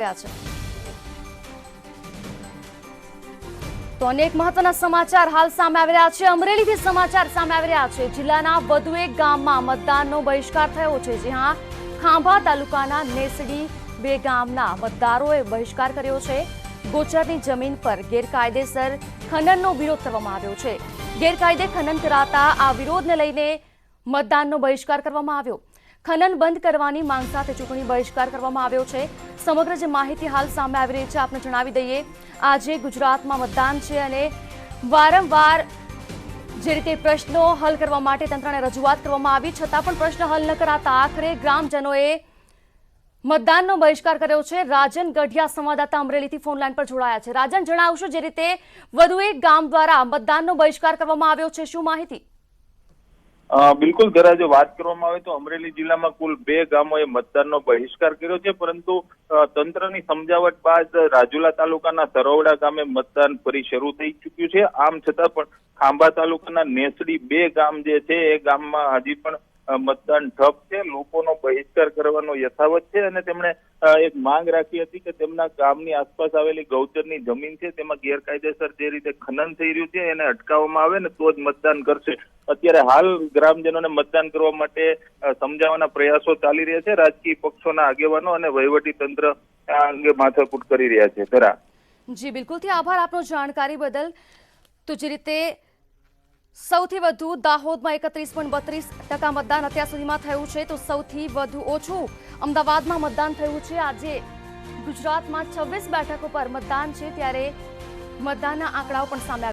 છે તો અનેક મહત્વના સમાચાર હાલ સામે આવી રહ્યા છે। અમરેલીથી સમાચાર સામે આવી રહ્યા છે। જિલ્લાના વધુ એક ગામમાં મતદાનનો બહિષ્કાર થયો છે। જી હા, ખાંભા તાલુકાના નેસડી બે ગામના મતદારોએ બહિષ્કાર કર્યો છે। ગોચરની જમીન પર ગેરકાયદેસર ખનનનો વિરોધ કરવામાં આવ્યો છે। ગેરકાયદે ખનન કરાતા આ વિરોધને લઈને મતદાનનો બહિષ્કાર કરવામાં આવ્યો। ખનન બંધ કરવાની માંગ સાથે ચૂંટણી બહિષ્કાર કરવામાં આવ્યો છે। સમગ્ર જે માહિતી હાલ સામે આવી રહી છે આપને જણાવી દઈએ। આજે ગુજરાતમાં મતદાન છે અને વારંવાર જે રીતે પ્રશ્નો હલ કરવા માટે તંત્રને રજૂઆત કરવામાં આવી છતાં પણ પ્રશ્ન હલ ન કરાતા આખરે ગ્રામજનોએ મતદાનનો બહિષ્કાર કર્યો છે। રાજન ગઢિયા સંવાદદાતા અમરેલીથી ફોન લાઈન પર જોડાયા છે। રાજન, જણાવશો જે રીતે વધુ એક ગામ દ્વારા મતદાનનો બહિષ્કાર કરવામાં આવ્યો છે, શું માહિતી? બિલકુલ ધરા, જો વાત કરવામાં આવે તો અમરેલી જિલ્લામાં કુલ 2 ગામોએ મતદાનનો બહિષ્કાર કર્યો છે, પરંતુ તંત્રની સમજાવટ બાદ રાજુલા તાલુકાના સરોવડા ગામે મતદાન ફરી શરૂ થઈ ચૂક્યું છે। આમ છતાં પણ ખાંભા તાલુકાના નેસડી 2 ગામ જે છે એ ગામમાં હજી પણ મતદાન ઠપ છે। લોકોનો બહિષ્કાર કરવાનો યથાવત છે અને તેમણે એક માંગ રાખી હતી કે તેમના ગામની આસપાસ આવેલી ગૌચરની જમીન છે તેમાં ગેરકાયદેસર જે રીતે ખનન થઈ રહ્યું છે એને અટકાવવામાં આવે ને તો જ મતદાન કરશે। અત્યારે હાલ ગ્રામજનોને મતદાન કરવા માટે સમજાવવાના પ્રયાસો ચાલી રહ્યા છે। રાજકીય પક્ષોના આગેવાનો અને વહીવટી તંત્ર આ અંગે માથાકૂટ કરી રહ્યા છે। ધરા જી બિલકુલથી આભાર આપનો જાણકારી બદલ। તો જે રીતે સૌથી વધુ દાહોદમાં 31.32% મતદાન અત્યાર સુધીમાં થયું છે તો સૌથી વધુ ઓછું અમદાવાદમાં મતદાન થયું છે। આજે ગુજરાતમાં 26 બેઠકો પર મતદાન છે ત્યારે મતદાનના આંકડાઓ પણ સામે